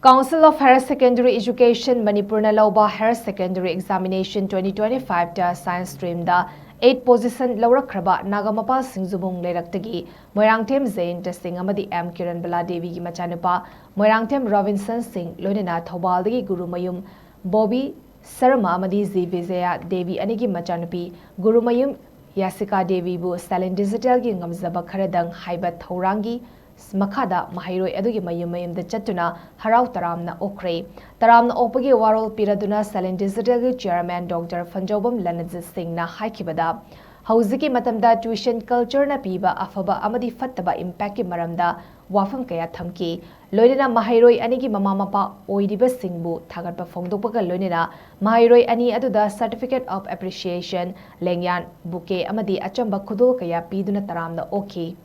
Council of Higher Secondary Education Manipurna Lauba Higher Secondary Examination 2025 da Science Stream da 8 position Laurakraba Nagamapa Singjubung Leraktagi Moirangtem Zain Testing Amadi M Kiran Bala Devi gi Machanupa Moirangtem Robinson Singh Lonina Thobaldi Guru Mayum Bobby Sarama Amadi Z Vizaya Devi Anigi Machanupi Guru Mayum Yasika Devi Bu CELIN Digital gi Ngamjaba Kharadang Haiba Thouranggi Makhada Maheiroi Adugi Mayum Mayumda Chattuna Harao TARAMNA Okkhre TARAMNA Opagi Warol Piraduna CELIN Digital Chairman Dr. Fanjobam Lanajit Singh na haikibada Hauziki Matamda tuition culture na piba afaba amadi fattaba impact ki maramda wafam kaya thamki loinena Maheiroi anigi mama mapa oidiba singbu thagatpa phongdokpaga loinena Maheiroi ani aduda certificate of appreciation lengyan bouquet amadi achamba khudol kaya piduna TARAMNA okhi